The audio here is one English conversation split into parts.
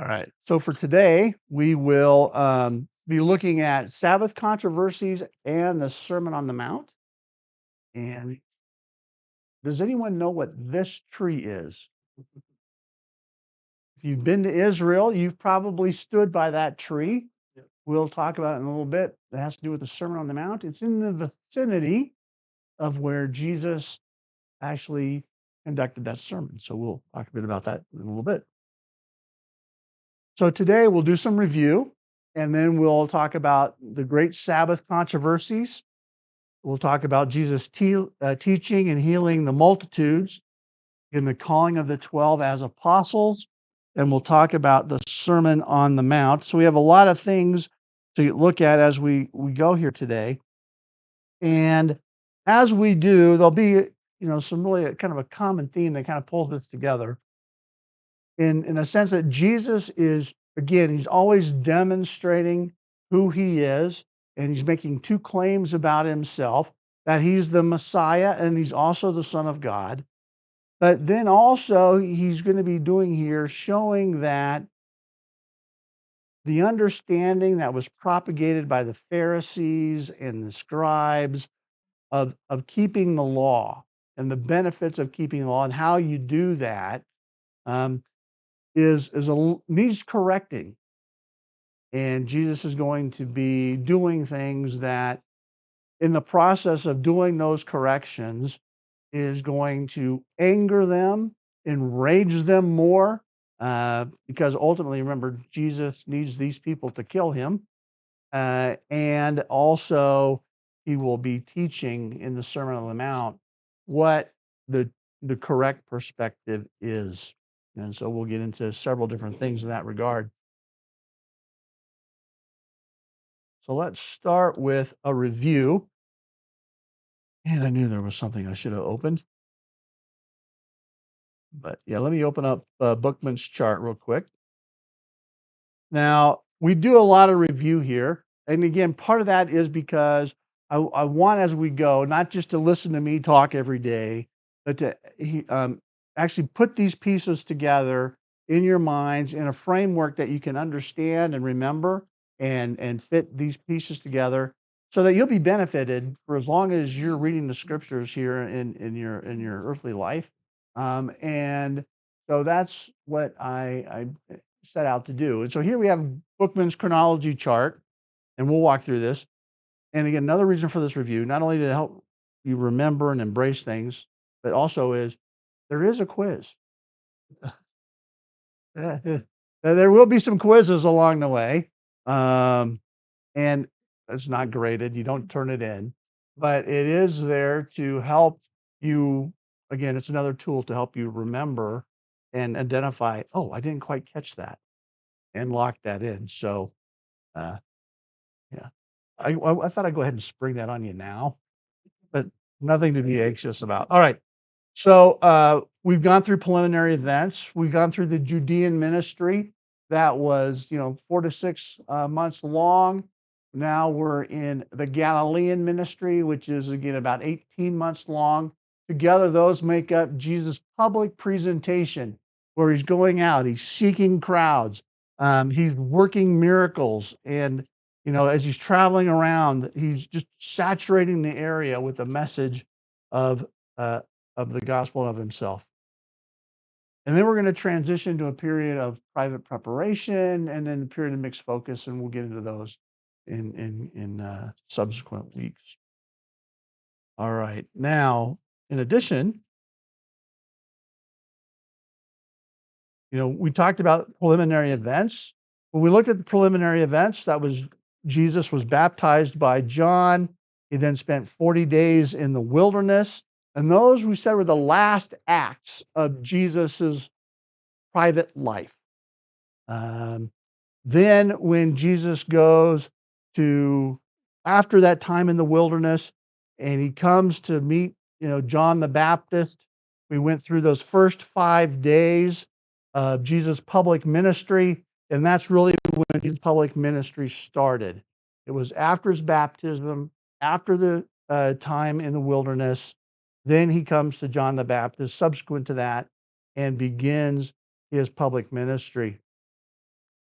All right. So for today, we will be looking at Sabbath controversies and the Sermon on the Mount. And does anyone know what this tree is? If you've been to Israel, you've probably stood by that tree. Yep. We'll talk about it in a little bit. It has to do with the Sermon on the Mount. It's in the vicinity of where Jesus actually conducted that sermon. So we'll talk a bit about that in a little bit. So today we'll do some review, and then we'll talk about the great Sabbath controversies. We'll talk about Jesus teaching and healing the multitudes in the calling of the 12 as apostles, and we'll talk about the Sermon on the Mount. So we have a lot of things to look at as we go here today. And as we do, there'll be some really kind of a common theme that kind of pulls this together in a sense that Jesus is, again, he's always demonstrating who he is, and he's making two claims about himself, that he's the Messiah and he's also the Son of God. But then also he's going to be doing here, showing that the understanding that was propagated by the Pharisees and the scribes of keeping the law and the benefits of keeping the law and how you do that, um, needs correcting. And Jesus is going to be doing things that, in the process of doing those corrections, is going to anger them, enrage them more, because ultimately, remember, Jesus needs these people to kill him. And also, he will be teaching in the Sermon on the Mount what the correct perspective is. And so we'll get into several different things in that regard. So let's start with a review. And I knew there was something I should have opened. But yeah, let me open up Bookman's chart real quick. Now, we do a lot of review here. And again, part of that is because I want, as we go, not just to listen to me talk every day, but to actually put these pieces together in your minds in a framework that you can understand and remember and fit these pieces together so that you'll be benefited for as long as you're reading the scriptures here in your earthly life. And so that's what I set out to do. And so here we have Bookman's chronology chart, and we'll walk through this. And again, another reason for this review, not only to help you remember and embrace things, but also is there is a quiz. There will be some quizzes along the way. And it's not graded. You don't turn it in, but it is there to help you. Again, it's another tool to help you remember and identify, oh, I didn't quite catch that, and lock that in. So, uh, yeah, I thought I'd go ahead and spring that on you now, but nothing to be anxious about. All right. So we've gone through preliminary events. We've gone through the Judean ministry that was, 4 to 6 months long. Now we're in the Galilean ministry, which is again about 18 months long. Together, those make up Jesus' public presentation, where he's going out, he's seeking crowds, he's working miracles, and as he's traveling around, he's just saturating the area with the message of uh, of the gospel of himself. And then we're going to transition to a period of private preparation and then a period of mixed focus, and we'll get into those in subsequent weeks. All right. Now, in addition, we talked about preliminary events. When we looked at the preliminary events, that was Jesus was baptized by John. He then spent 40 days in the wilderness. And those we said were the last acts of Jesus's private life. Um, then when Jesus goes to, after that time in the wilderness, and he comes to meet, John the Baptist, we went through those first 5 days of Jesus' public ministry, and that's really when his public ministry started. It was after his baptism, after the time in the wilderness. Then he comes to John the Baptist, subsequent to that, and begins his public ministry.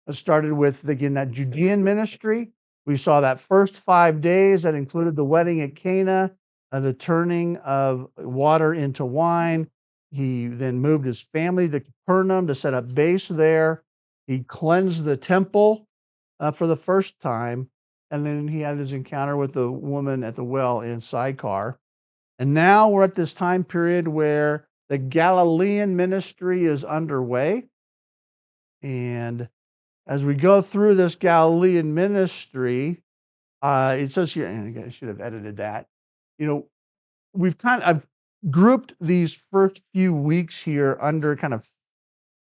It started with, again, that Judean ministry. We saw that first 5 days that included the wedding at Cana, the turning of water into wine. He then moved his family to Capernaum to set up base there. He cleansed the temple for the first time, and then he had his encounter with the woman at the well in Sychar. And now we're at this time period where the Galilean ministry is underway. And as we go through this Galilean ministry, it says here, and I should have edited that. You know, I've grouped these first few weeks here under kind of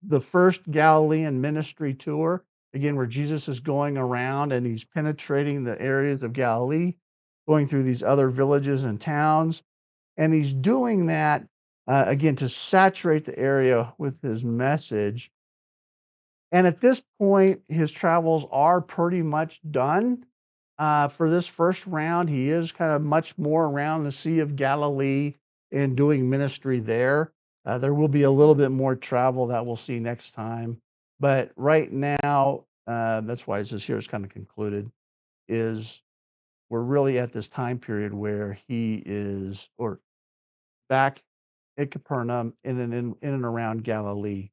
the first Galilean ministry tour, again, where Jesus is going around and he's penetrating the areas of Galilee, going through these other villages and towns. And he's doing that, again, to saturate the area with his message. And at this point, his travels are pretty much done. For this first round, he is kind of much more around the Sea of Galilee and doing ministry there. There will be a little bit more travel that we'll see next time. But right now, that's why it says here it's kind of concluded, is we're really at this time period where he is, or back at Capernaum in and around Galilee.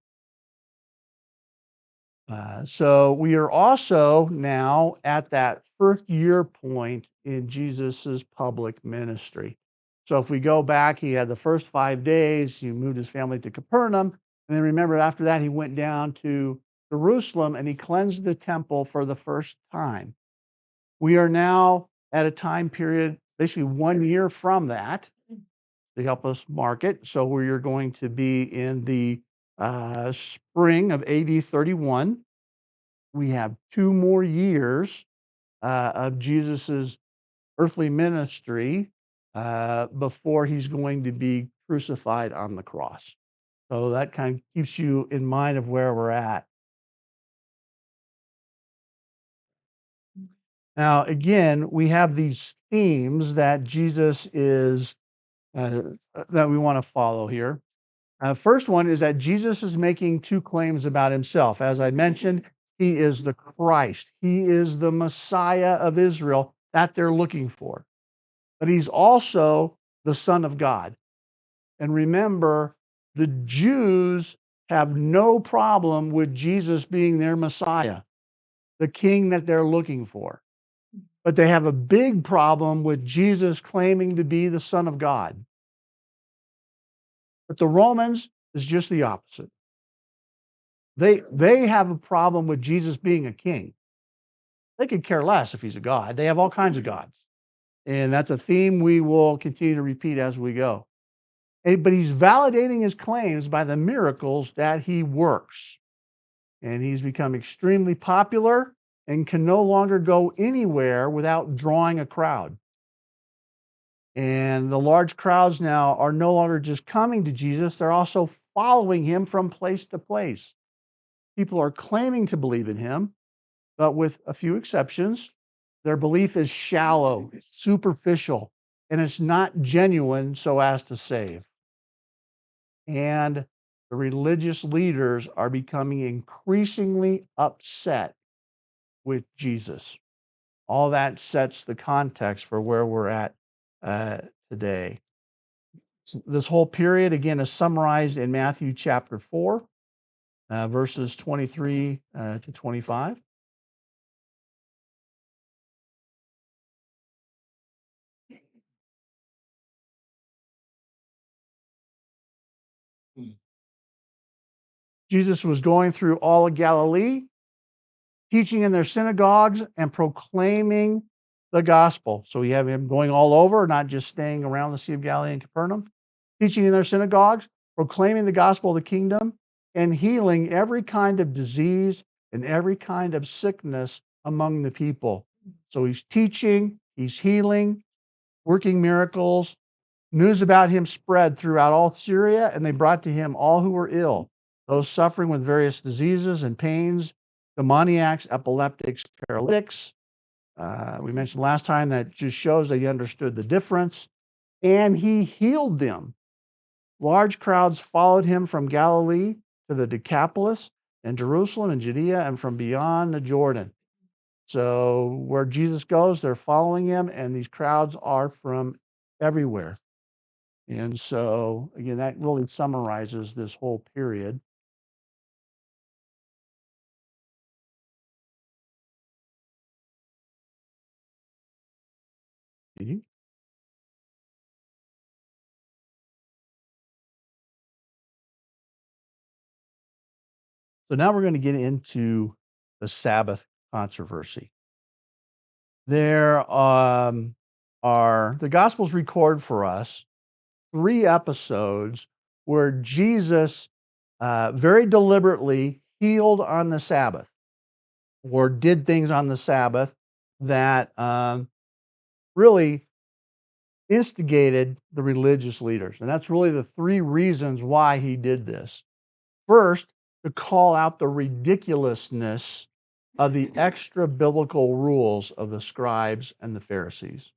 So we are also now at that first year point in Jesus's public ministry. So if we go back, he had the first 5 days, he moved his family to Capernaum, and then remember after that he went down to Jerusalem and he cleansed the temple for the first time. We are now at a time period, basically 1 year from that, to help us mark it. So we are going to be in the spring of AD 31. We have 2 more years of Jesus's earthly ministry before he's going to be crucified on the cross. So that kind of keeps you in mind of where we're at. Now, again, we have these themes that Jesus is that we want to follow here. First one is that Jesus is making 2 claims about himself. As I mentioned, he is the Christ. He is the Messiah of Israel that they're looking for. But he's also the Son of God. And remember, the Jews have no problem with Jesus being their Messiah, the king that they're looking for. But they have a big problem with Jesus claiming to be the Son of God. But the Romans is just the opposite. They have a problem with Jesus being a king. They could care less if he's a god. They have all kinds of gods. And that's a theme we will continue to repeat as we go. But he's validating his claims by the miracles that he works. And he's become extremely popular and can no longer go anywhere without drawing a crowd. And the large crowds now are no longer just coming to Jesus, they're also following him from place to place. People are claiming to believe in him, but with a few exceptions, their belief is shallow, superficial, and it's not genuine so as to save. And the religious leaders are becoming increasingly upset with Jesus. All that sets the context for where we're at today. This whole period, again, is summarized in Matthew chapter 4, verses 23 to 25. Jesus was going through all of Galilee, teaching in their synagogues and proclaiming the gospel. So we have him going all over, not just staying around the Sea of Galilee and Capernaum, teaching in their synagogues, proclaiming the gospel of the kingdom, and healing every kind of disease and every kind of sickness among the people. So he's teaching, he's healing, working miracles. News about him spread throughout all Syria, and they brought to him all who were ill, those suffering with various diseases and pains, demoniacs, epileptics, paralytics. We mentioned last time that just shows that he understood the difference, and he healed them. Large crowds followed him from Galilee to the Decapolis, and Jerusalem and Judea and from beyond the Jordan. So where Jesus goes, they're following him, and these crowds are from everywhere. And so, again, that really summarizes this whole period. Mhm. So now we're going to get into the Sabbath controversy. There are the Gospels record for us 3 episodes where Jesus very deliberately healed on the Sabbath or did things on the Sabbath that really instigated the religious leaders. And that's really the 3 reasons why he did this. First, to call out the ridiculousness of the extra biblical rules of the scribes and the Pharisees.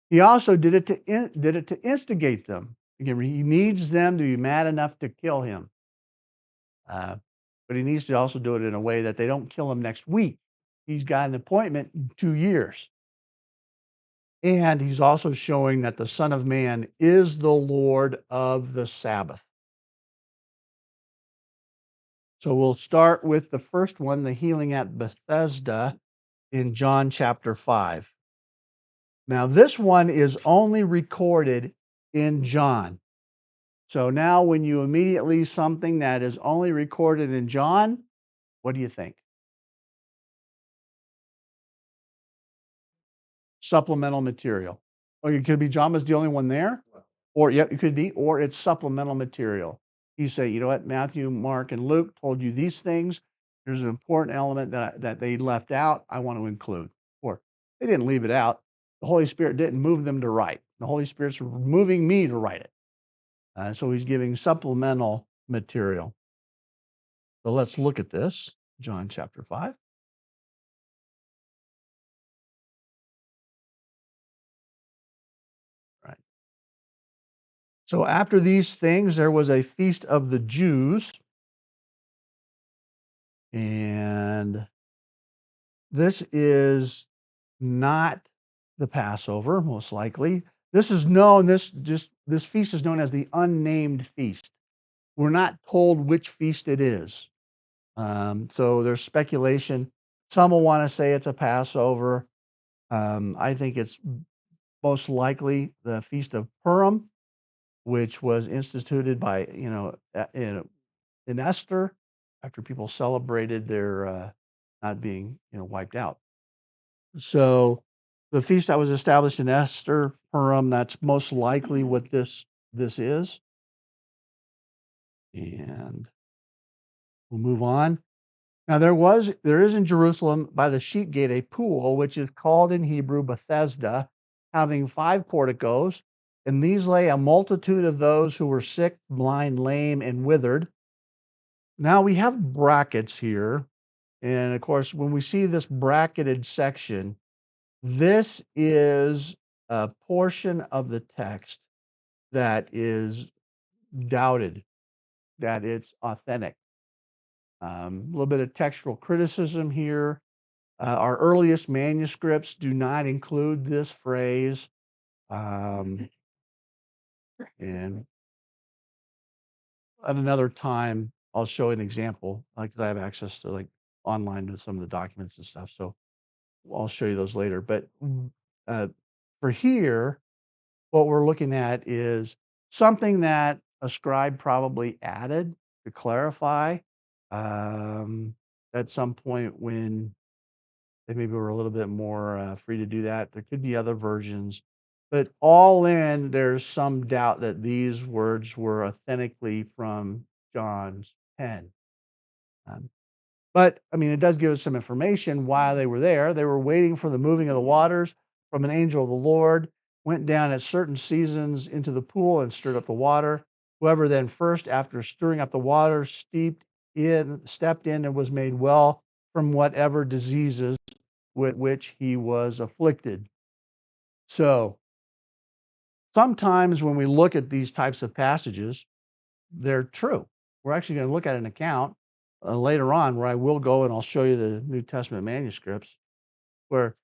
He also did it to instigate them. Again, he needs them to be mad enough to kill him. Uh, but he needs to also do it in a way that they don't kill him next week. He's got an appointment in 2 years. And he's also showing that the Son of Man is the Lord of the Sabbath. So we'll start with the first one, the healing at Bethesda in John chapter 5. Now, this one is only recorded in John. So now, when you immediately something that is only recorded in John, what do you think? Supplemental material. Or it could be John was the only one there, or yeah, it could be, or it's supplemental material. You say, you know what, Matthew, Mark, and Luke told you these things. There's an important element that they left out. I want to include. Or they didn't leave it out. The Holy Spirit didn't move them to write. The Holy Spirit's moving me to write it. So he's giving supplemental material. So let's look at this, John chapter 5. Right. So after these things, there was a feast of the Jews, and this is not the Passover, most likely. This is known. This feast is known as the unnamed feast. We're not told which feast it is. So there's speculation. Some will want to say it's a Passover. I think it's most likely the Feast of Purim, which was instituted by in Esther after people celebrated their not being wiped out. So the feast that was established in Esther, Purim, that's most likely what this is. And we'll move on. Now there is in Jerusalem by the sheep gate a pool, which is called in Hebrew Bethesda, having 5 porticos. And these lay a multitude of those who were sick, blind, lame, and withered. Now we have brackets here. And of course, when we see this bracketed section, this is a portion of the text that is doubted that it's authentic. A little bit of textual criticism here. Our earliest manuscripts do not include this phrase. Um, and at another time, I'll show an example. Like I have access to like online to some of the documents and stuff. So I'll show you those later. But uh, for here, what we're looking at is something that a scribe probably added to clarify um, at some point when they maybe were a little bit more free to do that. There could be other versions, but all in, there's some doubt that these words were authentically from John's pen. Um, but I mean, it does give us some information why they were there. They were waiting for the moving of the waters from an angel of the Lord, went down at certain seasons into the pool and stirred up the water. Whoever then first, after stirring up the water, stepped in and was made well from whatever diseases with which he was afflicted. So sometimes when we look at these types of passages, they're true. We're actually going to look at an account later on where I will go and I'll show you the New Testament manuscripts where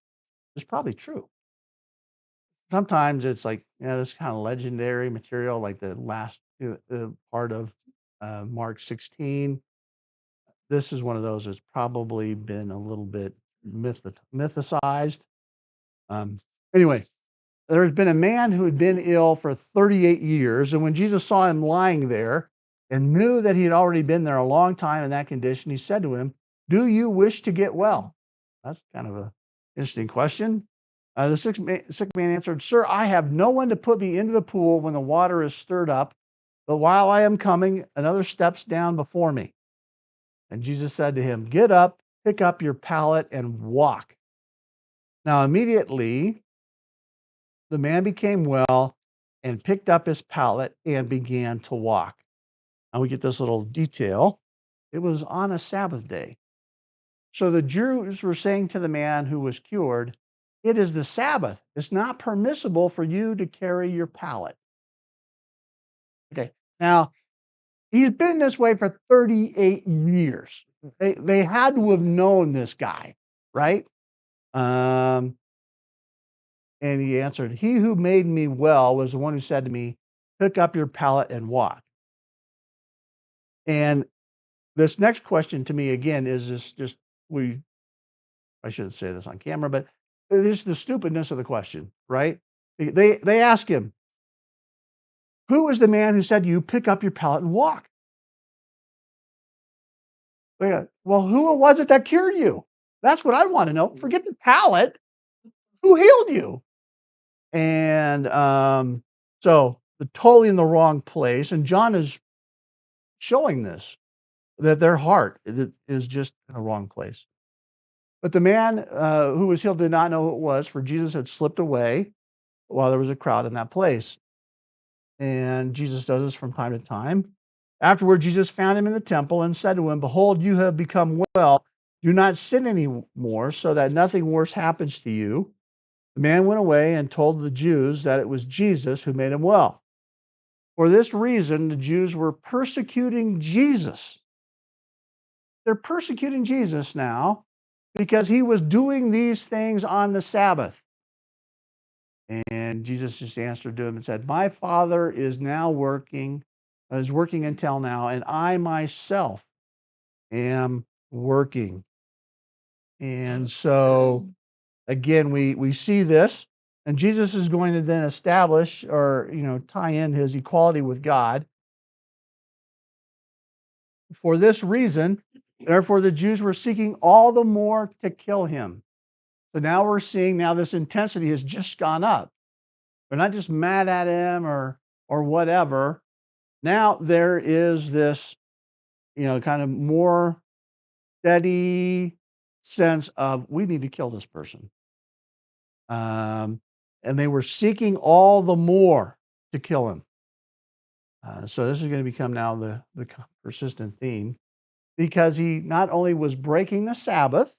it's probably true. Sometimes it's like, this kind of legendary material, like the last part of Mark 16. This is one of those that's probably been a little bit mythicized. Um, anyway, there had been a man who had been ill for 38 years, and when Jesus saw him lying there and knew that he had already been there a long time in that condition, he said to him, "Do you wish to get well?" That's kind of a interesting question. The sick man answered, "Sir, I have no one to put me into the pool when the water is stirred up, but while I am coming, another steps down before me." And Jesus said to him, "Get up, pick up your pallet, and walk." Now, immediately, the man became well and picked up his pallet and began to walk. Now we get this little detail. It was on a Sabbath day. So the Jews were saying to the man who was cured, "It is the Sabbath. It's not permissible for you to carry your pallet." Okay. Now, he's been this way for 38 years. They had to have known this guy, right? Um, and he answered, "He who made me well was the one who said to me, 'Pick up your pallet and walk.'" And this next question to me again is this just we I shouldn't say this on camera, but it is the stupidness of the question, right? They ask him, "Who is the man who said to you, 'Pick up your pallet and walk?'" They go, "Well, who was it that cured you?" That's what I want to know. Forget the pallet. Who healed you? And so they're totally in the wrong place. And John is showing this that their heart is just in the wrong place. But the man who was healed did not know who it was, for Jesus had slipped away while there was a crowd in that place. And Jesus does this from time to time. Afterward, Jesus found him in the temple and said to him, "Behold, you have become well. Do not sin anymore, so that nothing worse happens to you." The man went away and told the Jews that it was Jesus who made him well. For this reason, the Jews were persecuting Jesus. They're persecuting Jesus now because he was doing these things on the Sabbath. And Jesus just answered to him and said, "My Father is working until now, and I myself am working." And so again, we see this, and Jesus is going to then establish or tie in his equality with God. For this reason, therefore, the Jews were seeking all the more to kill him. So now we're seeing this intensity has just gone up. They're not just mad at him or whatever. Now there is this, kind of more steady sense of we need to kill this person. Um, and they were seeking all the more to kill him. So this is going to become now the persistent theme because he not only was breaking the Sabbath,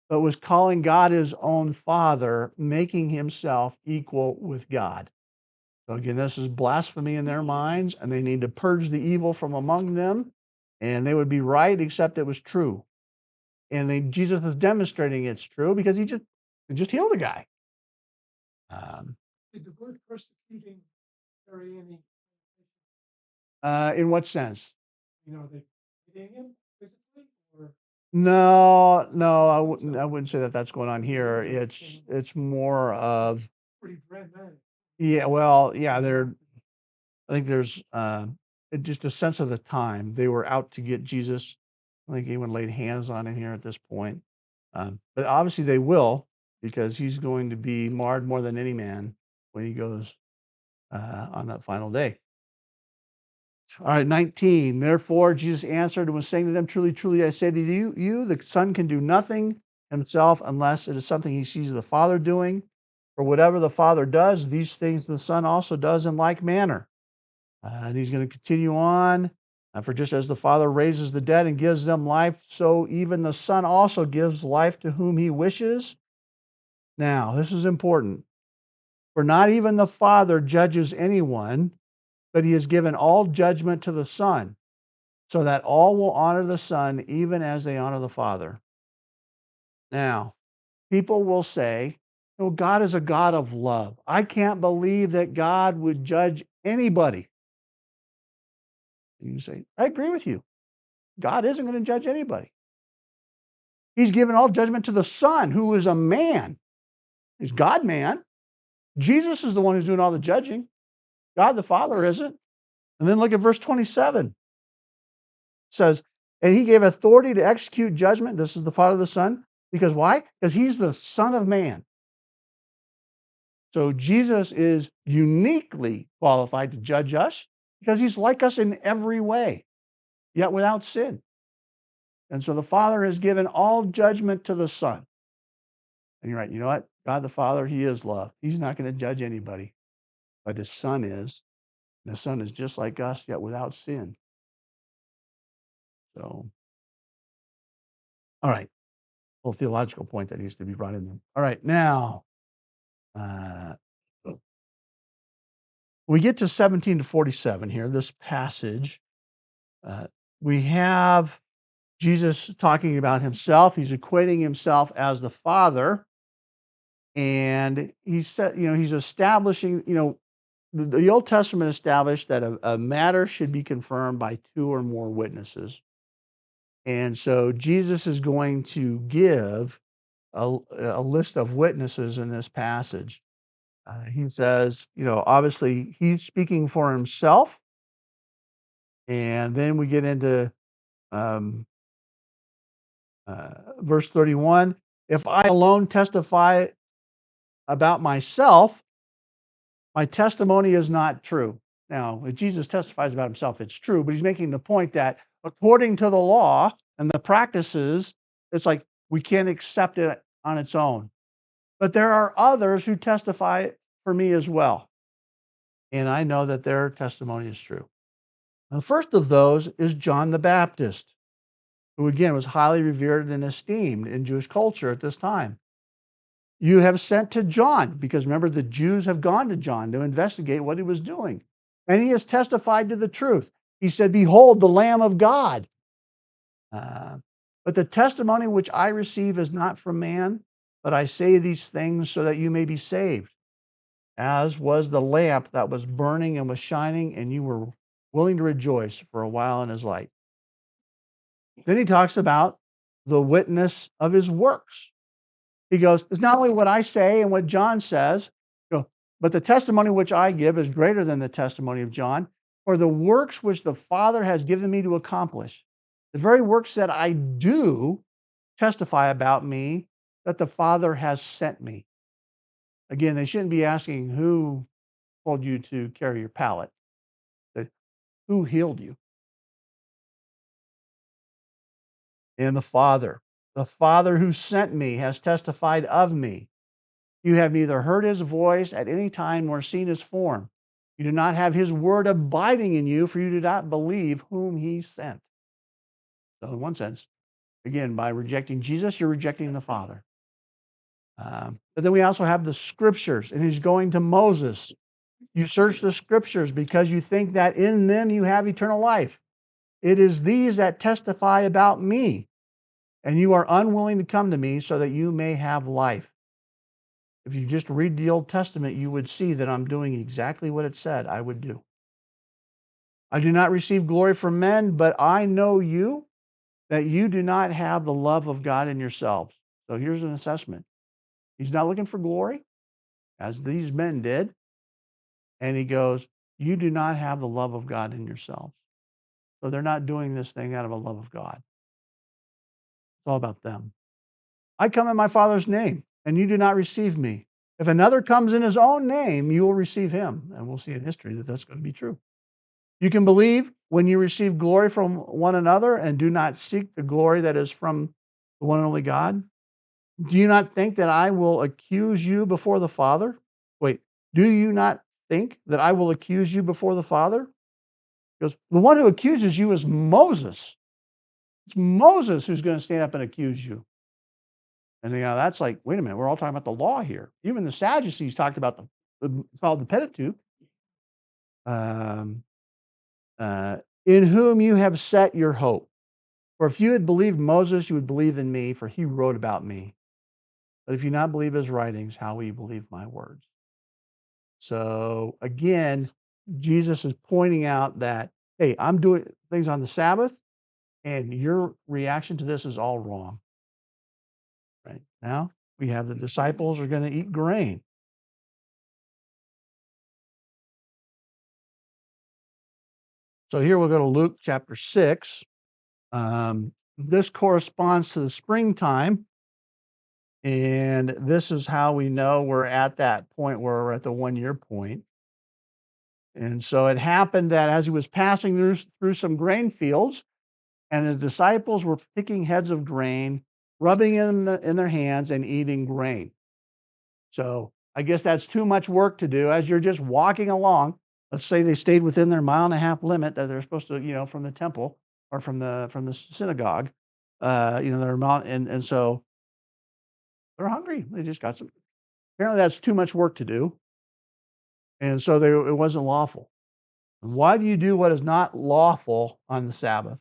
but was calling God his own Father, making himself equal with God. So again, this is blasphemy in their minds, and they need to purge the evil from among them, and they would be right, except it was true. And Jesus is demonstrating it's true because he just healed a guy. Um, Did the word persecuting carry any, in what sense? they hitting him physically or No, no, I wouldn't say that that's going on here. It's more of pretty dramatic? yeah, well, yeah, I think there's just a sense of the time. They were out to get Jesus. I think anyone laid hands on him here at this point. But obviously they will because he's going to be marred more than any man when he goes on that final day. All right, 19. Therefore, Jesus answered and was saying to them, "Truly, truly, I say to you, the Son can do nothing himself unless it is something he sees the Father doing. For whatever the Father does, these things the Son also does in like manner." And he's going to continue on. For just as the Father raises the dead and gives them life, so even the Son also gives life to whom he wishes. Now, this is important. For not even the Father judges anyone, but he has given all judgment to the Son, so that all will honor the Son even as they honor the Father. Now, people will say, "Oh, God is a God of love. I can't believe that God would judge anybody." And you say, "I agree with you. God isn't going to judge anybody. He's given all judgment to the Son, who is a man. He's God man. Jesus is the one who's doing all the judging. God the Father isn't." And then look at verse 27. It says, "And he gave authority to execute judgment." This is the Father, the Son. Because why? Because he's the Son of Man. So Jesus is uniquely qualified to judge us because he's like us in every way, yet without sin. And so the Father has given all judgment to the Son. And you're right, you know what? God the Father, he is love. He's not going to judge anybody, but his Son is. And the Son is just like us, yet without sin. So, all right. Well, theological point that needs to be brought in there. All right, now, uh, we get to 17 to 47 here, this passage. Uh, we have Jesus talking about himself. He's equating himself as the Father, and he said, he's establishing, the Old Testament established that a matter should be confirmed by two or more witnesses. And so Jesus is going to give a list of witnesses in this passage. He says, obviously he's speaking for himself. And then we get into um, verse 31. "If I alone testify about myself, my testimony is not true." Now, if Jesus testifies about himself, it's true, but he's making the point that according to the law and the practices, it's like we can't accept it on its own. But there are others who testify for me as well. And I know that their testimony is true. The first of those is John the Baptist, who again was highly revered and esteemed in Jewish culture at this time. "You have sent to John," because remember, the Jews have gone to John to investigate what he was doing. "And he has testified to the truth. He said, 'Behold, the Lamb of God.' Uh, but the testimony which I receive is not from man, but I say these things so that you may be saved. As was the lamp that was burning and was shining, and you were willing to rejoice for a while in his light." Then he talks about the witness of his works. He goes, "It's not only what I say and what John says, but the testimony which I give is greater than the testimony of John. For the works which the Father has given me to accomplish, the very works that I do, testify about me that the Father has sent me." Again, they shouldn't be asking who told you to carry your pallet, but who healed you? And the Father. "The Father who sent me has testified of me. You have neither heard his voice at any time nor seen his form. You do not have his word abiding in you, for you do not believe whom he sent." So, in one sense, again, by rejecting Jesus, you're rejecting the Father. But then we also have the scriptures, and he's going to Moses. "You search the scriptures because you think that in them you have eternal life. It is these that testify about me, and you are unwilling to come to me so that you may have life." If you just read the Old Testament, you would see that I'm doing exactly what it said I would do. "I do not receive glory from men, but I know you, that you do not have the love of God in yourselves." So here's an assessment. He's not looking for glory, as these men did. And he goes, "You do not have the love of God in yourselves." So they're not doing this thing out of a love of God. It's all about them. "I come in my Father's name, and you do not receive me. If another comes in his own name, you will receive him." And we'll see in history that that's going to be true. "You can believe when you receive glory from one another and do not seek the glory that is from the one and only God. Do you not think that I will accuse you before the Father?" Wait, do you not think that I will accuse you before the Father? Because the one who accuses you is Moses. It's Moses who's going to stand up and accuse you. And that's like, wait a minute, we're all talking about the law here. Even the Sadducees talked about followed the Pentateuch. Um, in whom you have set your hope. For if you had believed Moses, you would believe in me, for he wrote about me. But if you not believe his writings, how will you believe my words? So again, Jesus is pointing out that, hey, I'm doing things on the Sabbath, and your reaction to this is all wrong. Right now, we have the disciples are going to eat grain. So here we'll go to Luke chapter 6. This corresponds to the springtime. And this is how we know we're at that point where we're at the 1 year point. And so it happened that as he was passing through some grain fields, and his disciples were picking heads of grain, rubbing in their hands and eating grain. So I guess that's too much work to do as you're just walking along. Let's say they stayed within their 1.5 mile limit that they're supposed to, from the temple or from the synagogue. Their amount, and so they're hungry. They just got some. Apparently, that's too much work to do, and so it wasn't lawful. Why do you do what is not lawful on the Sabbath?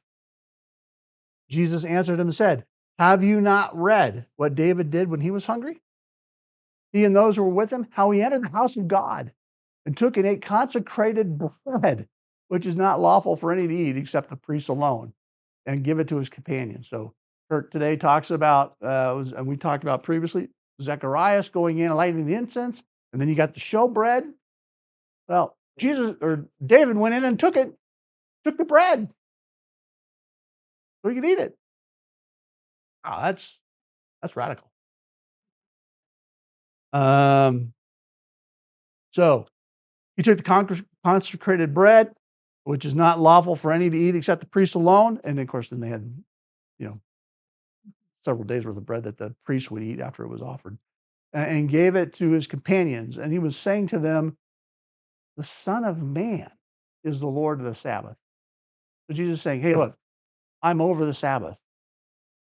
Jesus answered him and said, have you not read what David did when he was hungry? He and those who were with him, how he entered the house of God and took and ate consecrated bread, which is not lawful for any to eat except the priests alone, and give it to his companions. So Kirk today talks about, and we talked about previously, Zechariah going in and lighting the incense, and then you got the showbread. Well, Jesus or David went in and took the bread, so he could eat it. Wow, that's radical. Um, so he took the consecrated bread, which is not lawful for any to eat except the priest alone. And of course, then they had, you know, several days worth of bread that the priest would eat after it was offered, and gave it to his companions. And he was saying to them, the Son of Man is the Lord of the Sabbath. So Jesus is saying, hey, look, I'm over the Sabbath.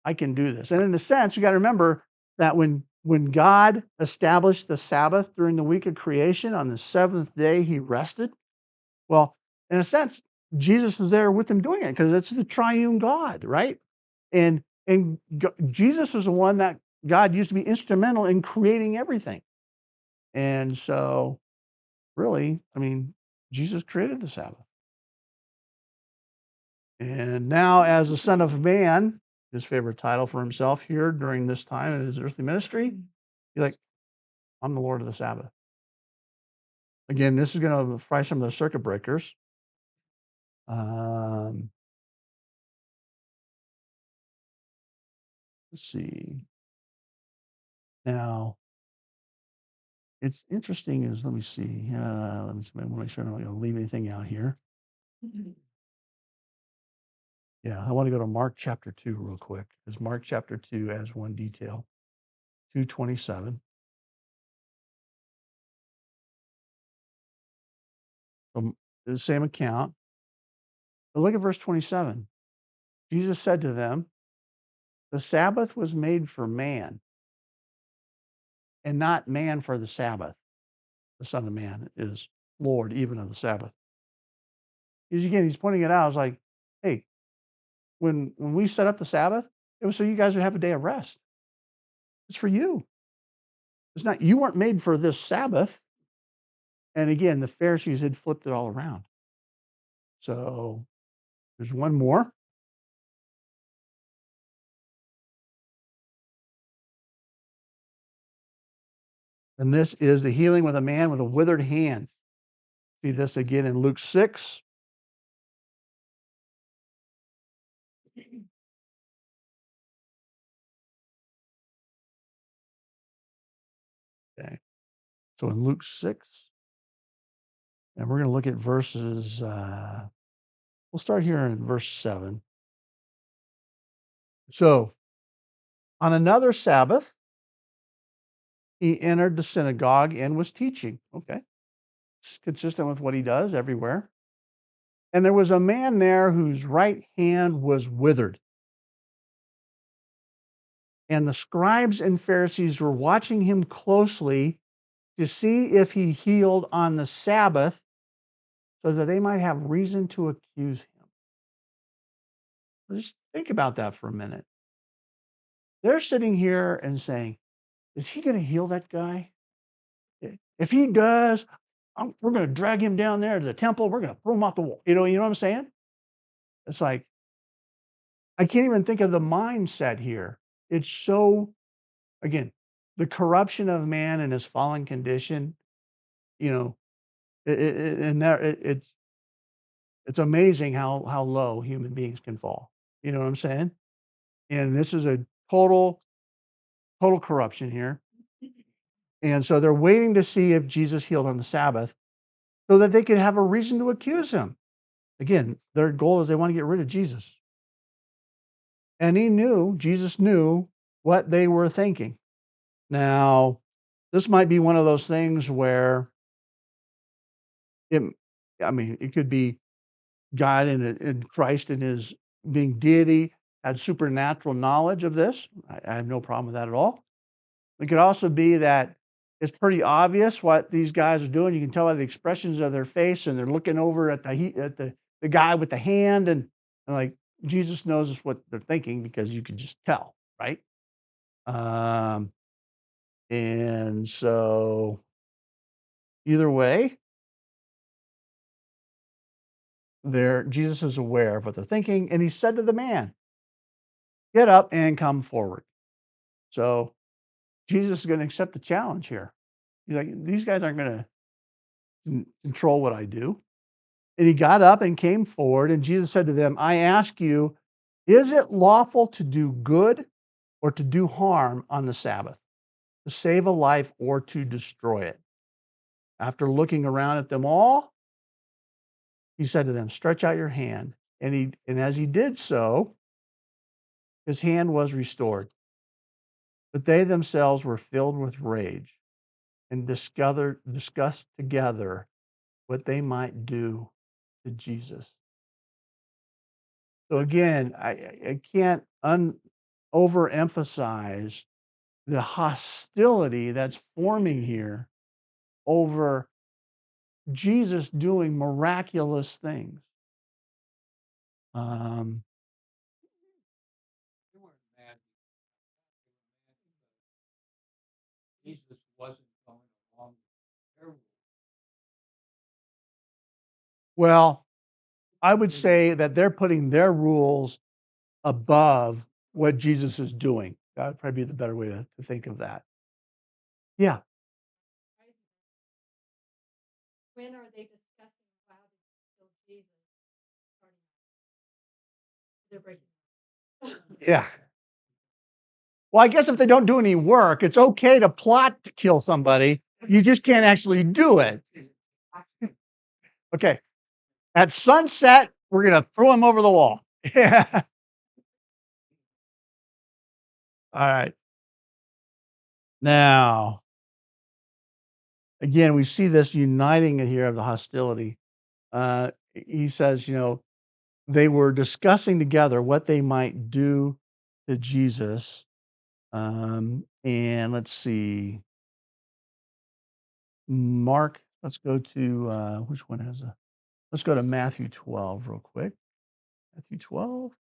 I can do this. And in a sense, you got to remember that when God established the Sabbath during the week of creation, on the seventh day, he rested. Well, in a sense, Jesus was there with him doing it because it's the triune God, right? And Jesus was the one that God used to be instrumental in creating everything. And so, really, I mean, Jesus created the Sabbath. And now, as the Son of Man, his favorite title for himself here during this time in his earthly ministry, he's like, I'm the Lord of the Sabbath. Again, this is going to fry some of the circuit breakers. Um, let's see. Now, it's interesting is, let me see. I want to make sure I'm not going to leave anything out here. Yeah, I want to go to Mark chapter 2 real quick, because Mark chapter 2 has one detail. 2:27. From the same account. But look at verse 27. Jesus said to them, the Sabbath was made for man, and not man for the Sabbath. The Son of Man is Lord even of the Sabbath. He's pointing it out. I was like, hey, when we set up the Sabbath, it was so you guys would have a day of rest. It's for you. It's not, you weren't made for this Sabbath. And again, the Pharisees had flipped it all around. So there's one more. And this is the healing with a man with a withered hand. See this again in Luke 6. Okay. So in Luke 6, and we're going to look at verses, we'll start here in verse 7. So on another Sabbath, he entered the synagogue and was teaching. Okay. It's consistent with what he does everywhere. And there was a man there whose right hand was withered. And the scribes and Pharisees were watching him closely to see if he healed on the Sabbath so that they might have reason to accuse him. Just think about that for a minute. They're sitting here and saying, "Is he gonna heal that guy? If he does, we're gonna drag him down there to the temple. We're gonna throw him off the wall." You know what I'm saying? It's like, I can't even think of the mindset here. It's so, again, the corruption of man and his fallen condition, you know, and there it's amazing how low human beings can fall. You know what I'm saying? And this is a total total corruption here. And so they're waiting to see if Jesus healed on the Sabbath so that they could have a reason to accuse him. Again, their goal is they want to get rid of Jesus. And Jesus knew what they were thinking. Now, this might be one of those things where it, I mean, it could be God in Christ in his being deity had supernatural knowledge of this. I have no problem with that at all. It could also be that it's pretty obvious what these guys are doing. You can tell by the expressions of their face, and they're looking over at the guy with the hand, and like Jesus knows what they're thinking because you can just tell, right? Um, and so either way, Jesus is aware of what they're thinking, and he said to the man, "Get up and come forward." So Jesus is going to accept the challenge here. He's like, these guys aren't going to control what I do. And he got up and came forward, and Jesus said to them, "I ask you, is it lawful to do good or to do harm on the Sabbath, to save a life or to destroy it?" After looking around at them all, he said to them, "Stretch out your hand." And as he did so, his hand was restored. But they themselves were filled with rage and discussed together what they might do to Jesus. So again, I can't overemphasize the hostility that's forming here over Jesus doing miraculous things. Um, They weren't mad. Jesus wasn't going along with their rules. well, I would say that they're putting their rules above what Jesus is doing. That would probably be the better way to think of that. Yeah. When are they discussing how to kill Jesus? Starting they're breaking. Yeah. Well, I guess if they don't do any work, it's okay to plot to kill somebody. You just can't actually do it. Okay. At sunset, we're going to throw him over the wall. Yeah. All right. Now, again, we see this uniting here of the hostility. He says, they were discussing together what they might do to Jesus. And let's see, Mark, let's go to which one has a, let's go to Matthew 12 real quick. Matthew 12.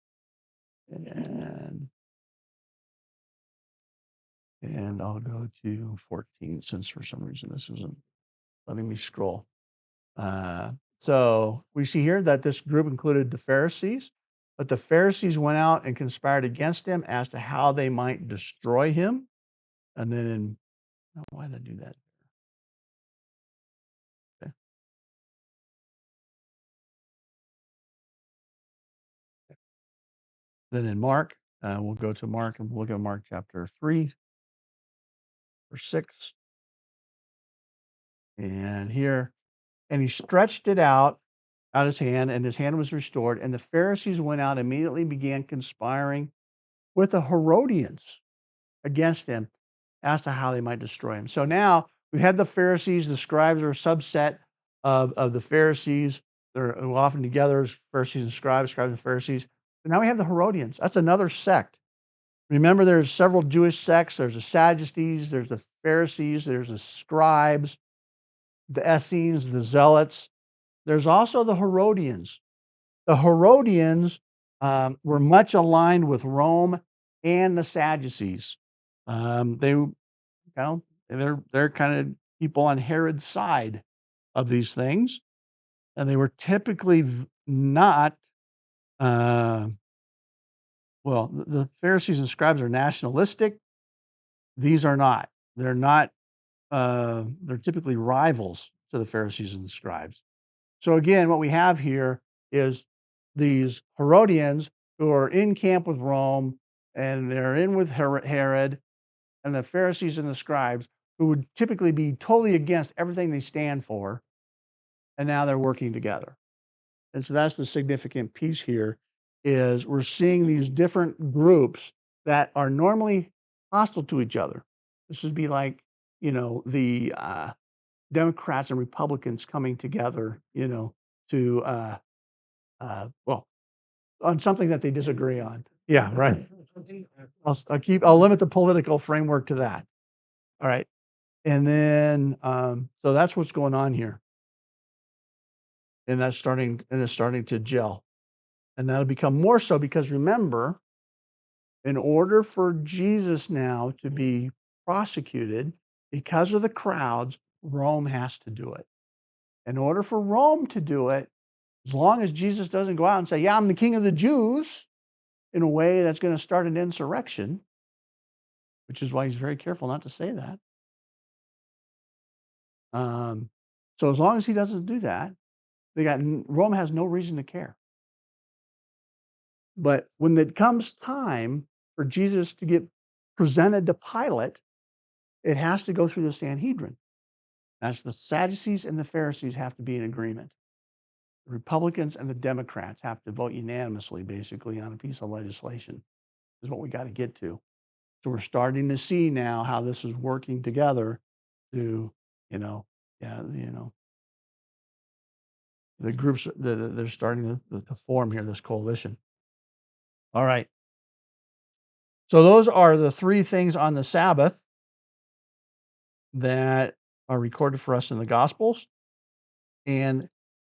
And I'll go to 14 since for some reason this isn't letting me scroll. So we see here that this group included the Pharisees, but the Pharisees went out and conspired against him as to how they might destroy him. And then why did I do that? Okay. Then in Mark, we'll go to Mark and we'll look at Mark chapter 3, verse 6. And here, and he stretched it out his hand, and his hand was restored. And the Pharisees went out immediately, began conspiring with the Herodians against him as to how they might destroy him. So now we had the Pharisees, the scribes are a subset of the Pharisees. They're often together as Pharisees and scribes and Pharisees. And now we have the Herodians. That's another sect. Remember, there's several Jewish sects. There's the Sadducees, there's the Pharisees, there's the scribes, the Essenes, the Zealots. There's also the Herodians. The Herodians were much aligned with Rome and the Sadducees. They're kind of people on Herod's side of these things, and they were typically not. Uh, well, the Pharisees and scribes are nationalistic. These are not. They're not. They're typically rivals to the Pharisees and the scribes. So again, what we have here is these Herodians who are in camp with Rome, and they're in with Herod, and the Pharisees and the scribes who would typically be totally against everything they stand for, and now they're working together. And so that's the significant piece here is we're seeing these different groups that are normally hostile to each other. This would be like, the Democrats and Republicans coming together, to well, on something that they disagree on. Yeah, right. I'll limit the political framework to that. All right. And then, so that's what's going on here. And it's starting to gel. And that'll become more so because remember, in order for Jesus now to be prosecuted because of the crowds, Rome has to do it. In order for Rome to do it, as long as Jesus doesn't go out and say, "Yeah, I'm the king of the Jews," in a way that's going to start an insurrection, which is why he's very careful not to say that. So as long as he doesn't do that, Rome has no reason to care. But when it comes time for Jesus to get presented to Pilate, it has to go through the Sanhedrin. That's the Sadducees and the Pharisees have to be in agreement. The Republicans and the Democrats have to vote unanimously, basically, on a piece of legislation. Is what we got to get to. So we're starting to see now how this is working together to, you know, yeah, the groups they're starting to form here, this coalition. All right. So those are the three things on the Sabbath that are recorded for us in the Gospels. And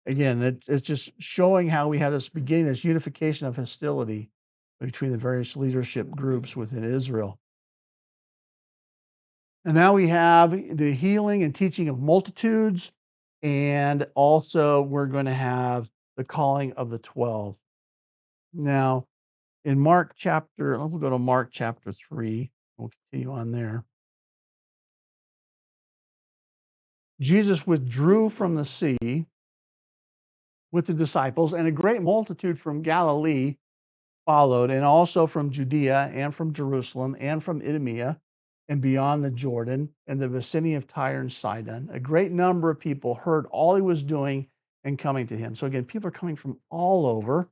again, it's just showing how we have this beginning, this unification of hostility between the various leadership groups within Israel. And now we have the healing and teaching of multitudes, and also we're going to have the calling of the 12. Now, in we'll go to Mark chapter 3. We'll continue on there. Jesus withdrew from the sea with the disciples, and a great multitude from Galilee followed, and also from Judea and from Jerusalem and from Idumea and beyond the Jordan and the vicinity of Tyre and Sidon. A great number of people heard all he was doing and coming to him. So again, people are coming from all over.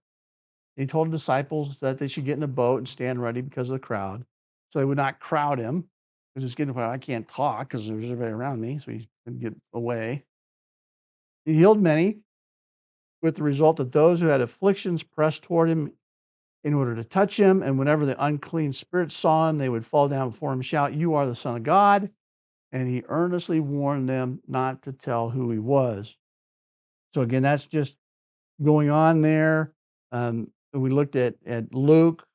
He told the disciples that they should get in a boat and stand ready because of the crowd, so they would not crowd him. Because he's getting, I can't talk because there's everybody around me, so he could get away. He healed many, with the result that those who had afflictions pressed toward him in order to touch him, and whenever the unclean spirits saw him, they would fall down before him and shout, "You are the Son of God." And he earnestly warned them not to tell who he was. So again, that's just going on there. We looked at Luke,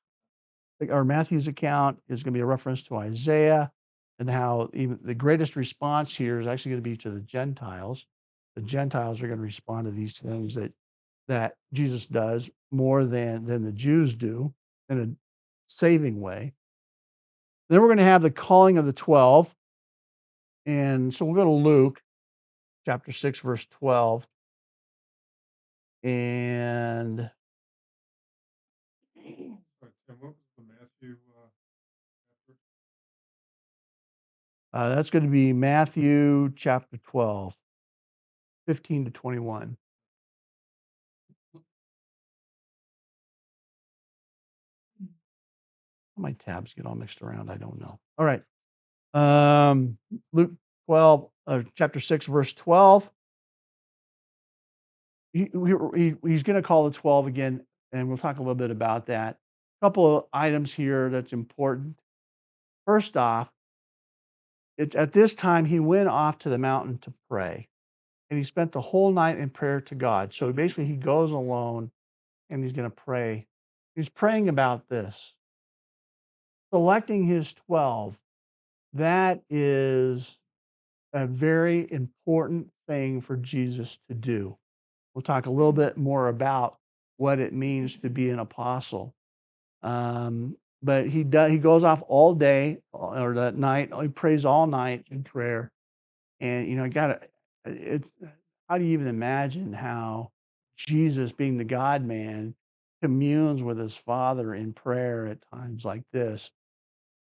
or Matthew's account is going to be a reference to Isaiah, and how even the greatest response here is actually going to be to the Gentiles. The Gentiles are going to respond to these things that Jesus does more than the Jews do in a saving way. Then we're going to have the calling of the 12. And so we'll go to Luke chapter 6, verse 12. And Sorry, Tim, what was the Matthew chapter? that's going to be Matthew chapter 12, 15 to 21. My tabs get all mixed around. I don't know. All right. Luke 12, chapter 6, verse 12. He's going to call the 12 again, and we'll talk a little bit about that. A couple of items here that's important. First off, it's at this time he went off to the mountain to pray, and he spent the whole night in prayer to God. So basically, he goes alone and he's going to pray. He's praying about this. Selecting his 12, that is a very important thing for Jesus to do. We'll talk a little bit more about what it means to be an apostle. But he goes off all day or that night. He prays all night in prayer. And, it's how do you even imagine how Jesus, being the God man, communes with his Father in prayer at times like this?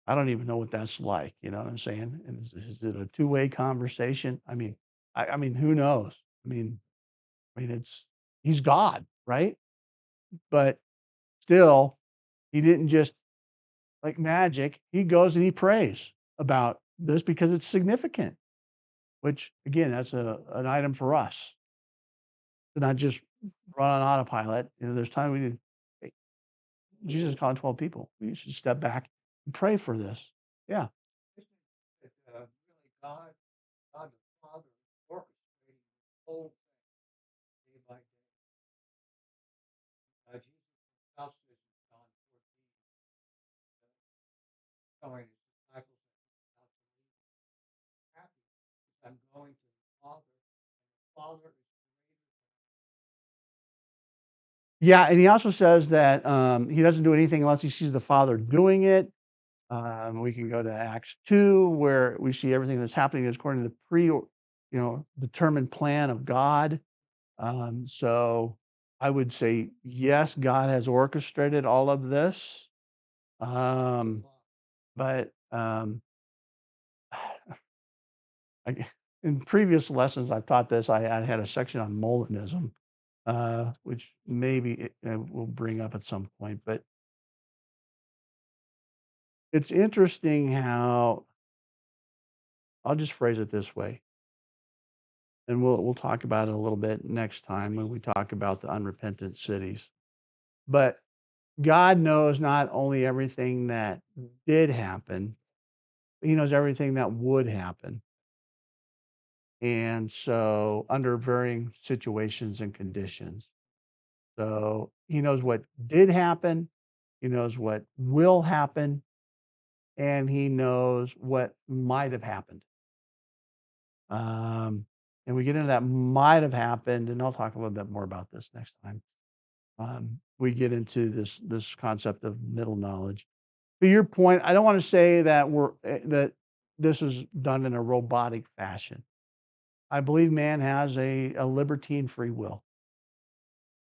I don't even know what that's like. You know what I'm saying? And is it a two-way conversation? I mean, who knows? It's he's God, right? But still, he didn't just like magic. He goes and he prays about this because it's significant. Which again, that's an item for us to not just run on autopilot. There's time we need. Hey, Jesus called 12 people. We should step back and pray for this. Yeah. Isn't it that really God the Father is orchestrating the whole thing day by day? Jesus himself says in John 14, telling his disciples that he's about to leave, happy because I'm going to the Father, and the Father is greater. Yeah, and he also says that he doesn't do anything unless he sees the Father doing it. We can go to Acts 2, where we see everything that's happening is according to the determined plan of God. So I would say, yes, God has orchestrated all of this. But I, in previous lessons, I've taught this. I had a section on Molinism, which maybe we'll bring up at some point. But it's interesting how I'll just phrase it this way, and we'll talk about it a little bit next time when we talk about the unrepentant cities. But God knows not only everything that did happen, He knows everything that would happen. And so, under varying situations and conditions. So, He knows what did happen, He knows what will happen, and He knows what might have happened. Um, and we get into that might have happened, and I'll talk a little bit more about this next time. We get into this concept of middle knowledge. To your point, I don't want to say that that this is done in a robotic fashion. I believe man has a libertine free will.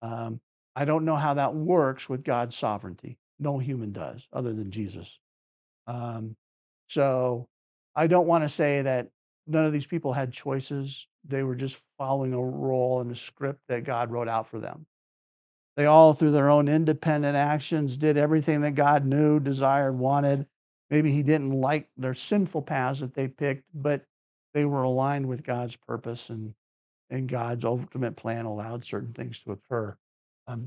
Um, I don't know how that works with God's sovereignty. No human does, other than Jesus. Um, so I don't want to say that none of these people had choices. They were just following a role in a script that God wrote out for them. They all, through their own independent actions, did everything that God knew, desired, wanted. Maybe He didn't like their sinful paths that they picked, but they were aligned with God's purpose, and God's ultimate plan allowed certain things to occur.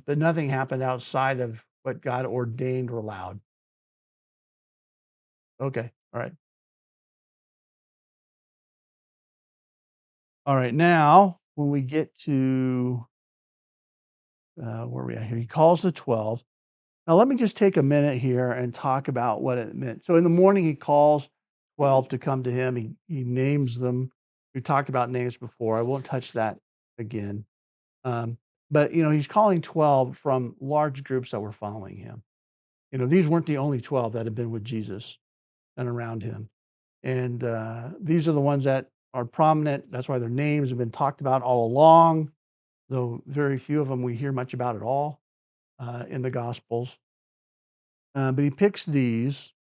But nothing happened outside of what God ordained or allowed. Okay, all right. All right, now when we get to where are we at here? He calls the 12. Now, let me just take a minute here and talk about what it meant. So, in the morning, he calls 12 to come to him. He names them. We talked about names before. I won't touch that again. Um, but, he's calling 12 from large groups that were following him. These weren't the only 12 that had been with Jesus and around him. And these are the ones that are prominent. That's why their names have been talked about all along, though very few of them we hear much about at all in the Gospels. But he picks these,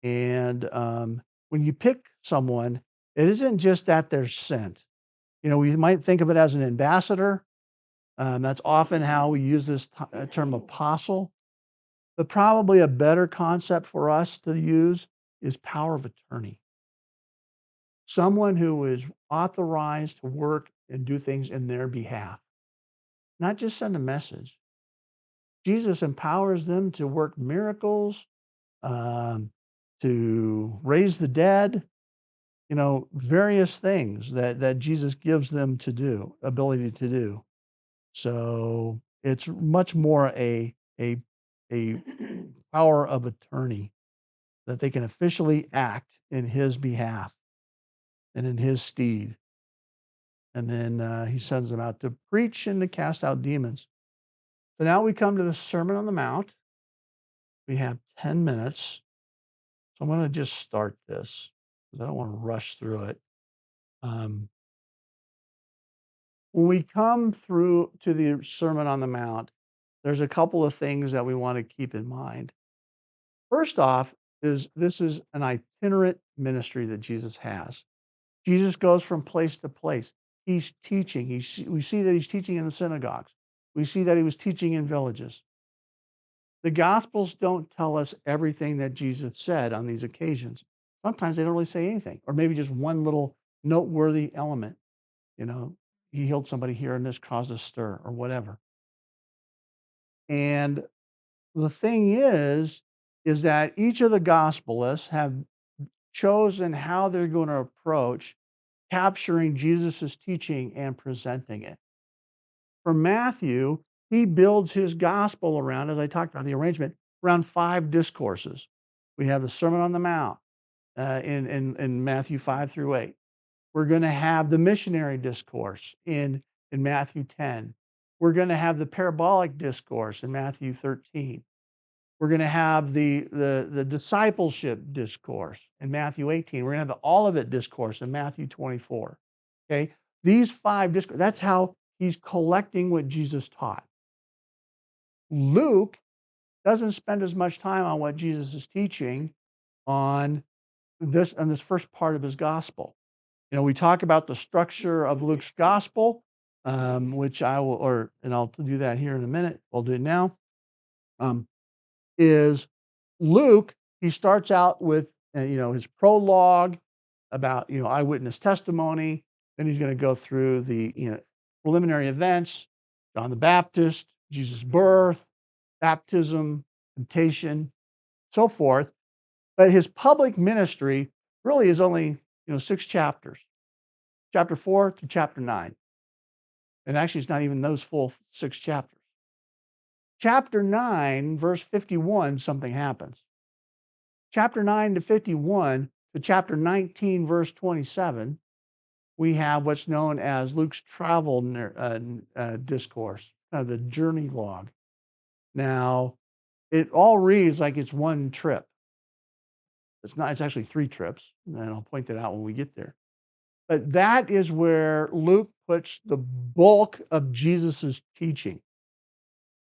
and when you pick someone, it isn't just that they're sent. We might think of it as an ambassador. That's often how we use this term apostle. But probably a better concept for us to use is power of attorney. Someone who is authorized to work and do things in their behalf, not just send a message. Jesus empowers them to work miracles, um, to raise the dead, various things that Jesus gives them to do, ability to do. So it's much more a a power of attorney that they can officially act in his behalf and in his stead. And then he sends them out to preach and to cast out demons. So now we come to the Sermon on the Mount. We have 10 minutes. So I'm going to just start this because I don't want to rush through it. When we come through to the Sermon on the Mount, there's a couple of things that we want to keep in mind. First off, this is an itinerant ministry that Jesus has. Jesus goes from place to place. He's teaching. We see that he's teaching in the synagogues. We see that he was teaching in villages. The Gospels don't tell us everything that Jesus said on these occasions. Sometimes they don't really say anything, or maybe just one little noteworthy element. You know, he healed somebody here and this caused a stir or whatever. And the thing is that each of the Gospelists have chosen how they're going to approach capturing Jesus's teaching and presenting it. For Matthew, he builds his gospel around, as I talked about the arrangement, around 5 discourses. We have the Sermon on the Mount in Matthew 5 through 8. We're going to have the missionary discourse in Matthew 10. We're going to have the parabolic discourse in Matthew 13. We're going to have the discipleship discourse in Matthew 18. We're going to have the Olivet discourse in Matthew 24. Okay, these 5 discourses. That's how he's collecting what Jesus taught. Luke doesn't spend as much time on what Jesus is teaching on this first part of his gospel. You know, we talk about the structure of Luke's gospel, which I'll do that here in a minute. I'll do it now. Is Luke, he starts out with, his prologue about, eyewitness testimony. Then he's going to go through the, preliminary events, John the Baptist, Jesus' birth, baptism, temptation, so forth. But his public ministry really is only, 6 chapters, chapter 4 to chapter 9. And actually, it's not even those full 6 chapters. Chapter 9, verse 51, something happens. Chapter 9 to 51 to chapter 19, verse 27, we have what's known as Luke's travel discourse, the journey log. Now, it all reads like it's one trip. It's not, it's actually 3 trips, and I'll point that out when we get there. But that is where Luke puts the bulk of Jesus's teaching.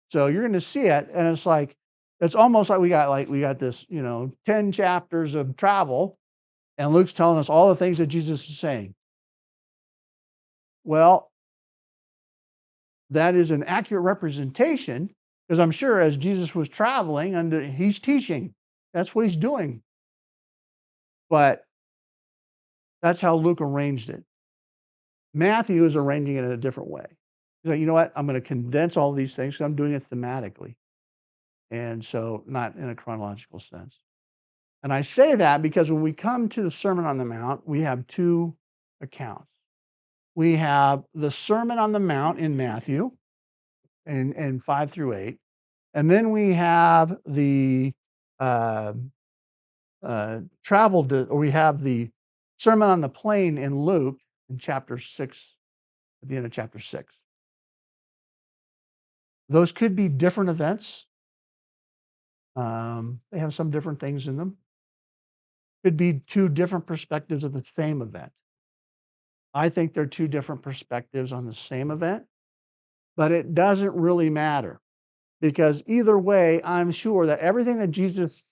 So you're going to see it, and it's almost like we got this, 10 chapters of travel, and Luke's telling us all the things that Jesus is saying. Well, that is an accurate representation, because I'm sure as Jesus was traveling, and he's teaching, that's what he's doing. But that's how Luke arranged it. Matthew is arranging it in a different way. He's like, you know what? I'm going to condense all these things because I'm doing it thematically. And so not in a chronological sense. And I say that because when we come to the Sermon on the Mount, we have 2 accounts. We have the Sermon on the Mount in Matthew and 5 through 8. And then we have the we have the Sermon on the Plain in Luke in chapter 6, at the end of chapter 6. Those could be different events. They have some different things in them. Could be 2 different perspectives of the same event. I think they're 2 different perspectives on the same event, but it doesn't really matter because either way, I'm sure that everything that Jesus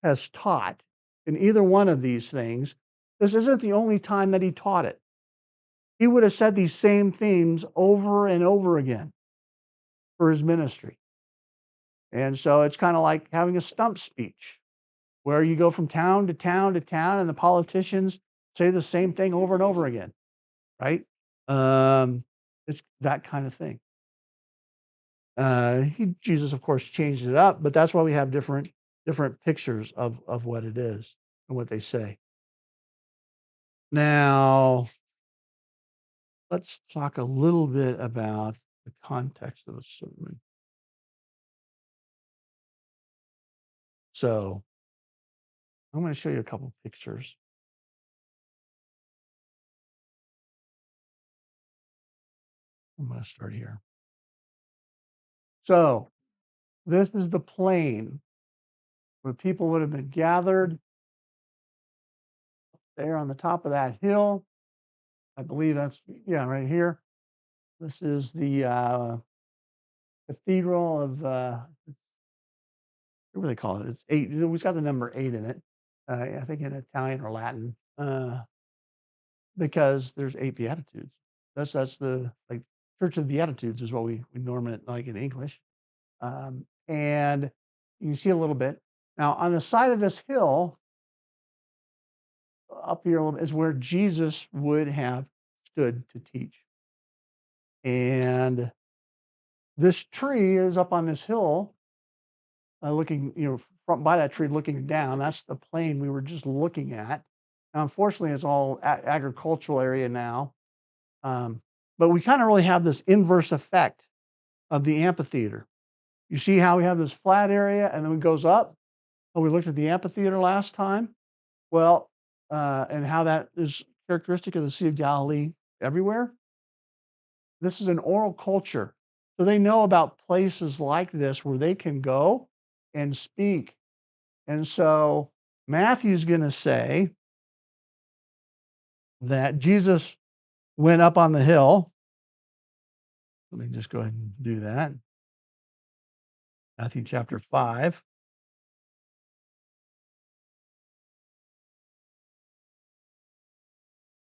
has taught in either one of these things, this isn't the only time that he taught it. He would have said these same themes over and over again for his ministry. And so it's kind of like having a stump speech where you go from town to town to town and the politicians say the same thing over and over again, right? It's that kind of thing. Jesus, of course, changed it up, but that's why we have different pictures of what it is and what they say. Now, let's talk a little bit about the context of the sermon. So I'm going to show you a couple pictures. I'm going to start here. So this is the plain where people would have been gathered there on the top of that hill. I believe that's, yeah, right here. This is the cathedral of, what do they call it? It's 8. It's got the number 8 in it. I think in Italian or Latin, because there's 8 beatitudes. That's the like Church of the Beatitudes is what we norm it like in English. And you can see a little bit. Now on the side of this hill, up here a little bit, is where Jesus would have stood to teach. And this tree is up on this hill, looking, from by that tree, looking down. That's the plain we were just looking at. Now, unfortunately, it's all agricultural area now. But we kind of really have this inverse effect of the amphitheater. You see how we have this flat area and then it goes up? Oh, we looked at the amphitheater last time. Well, and how that is characteristic of the Sea of Galilee everywhere. This is an oral culture. So they know about places like this where they can go and speak. And so Matthew's going to say that Jesus went up on the hill. Let me just go ahead and do that. Matthew chapter 5.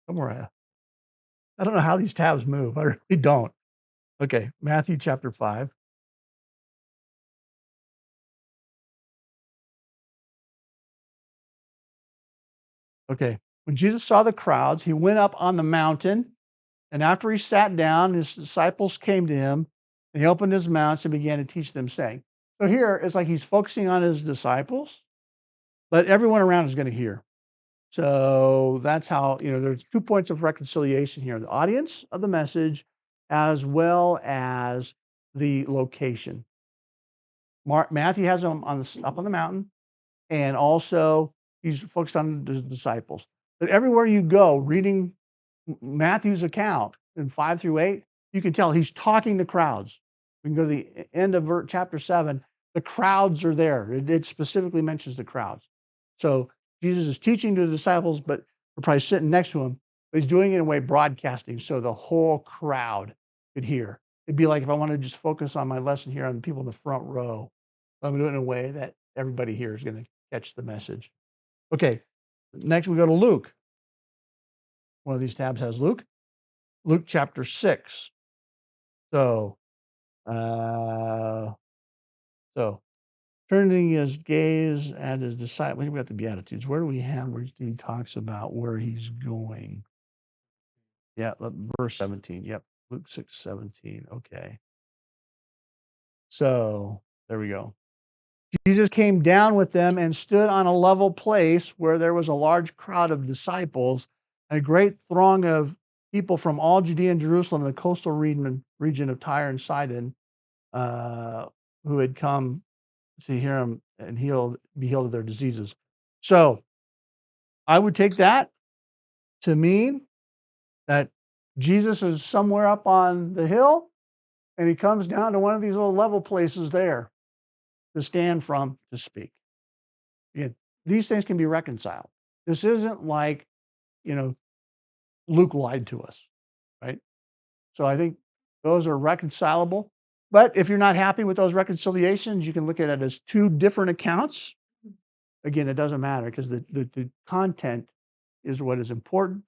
Somewhere. I don't know how these tabs move. I really don't. Okay, Matthew chapter 5. Okay. When Jesus saw the crowds, he went up on the mountain, and after he sat down, his disciples came to him, and he opened his mouth and began to teach them, saying, so here it's like he's focusing on his disciples, but everyone around is going to hear. So that's how, there's 2 points of reconciliation here, the audience of the message, as well as the location. Matthew has them up on the mountain, and also he's focused on the disciples. But everywhere you go, reading Matthew's account in 5 through 8, you can tell he's talking to crowds. We can go to the end of chapter 7. The crowds are there. It specifically mentions the crowds. So Jesus is teaching to the disciples, but we're probably sitting next to him. But he's doing it in a way broadcasting so the whole crowd could hear. It'd be like if I want to just focus on my lesson here on the people in the front row. I'm doing it in a way that everybody here is going to catch the message. Okay, next we go to Luke. One of these tabs has Luke. Luke chapter 6. So, turning his gaze at his disciples. We've got the Beatitudes. Where do we have where he talks about where he's going? Yeah, verse 17. Yep, Luke 6:17. Okay. So, there we go. Jesus came down with them and stood on a level place where there was a large crowd of disciples and a great throng of people from all Judea and Jerusalem and the coastal region of Tyre and Sidon, who had come to hear him and be healed of their diseases. So I would take that to mean that Jesus is somewhere up on the hill and he comes down to one of these little level places there to stand from to speak. Again, these things can be reconciled. This isn't like, Luke lied to us, right? So I think those are reconcilable. But if you're not happy with those reconciliations, you can look at it as 2 different accounts. Again, it doesn't matter because the content is what is important,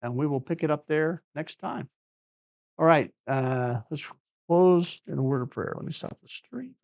and we will pick it up there next time. All right, let's close in a word of prayer. Let me stop the stream.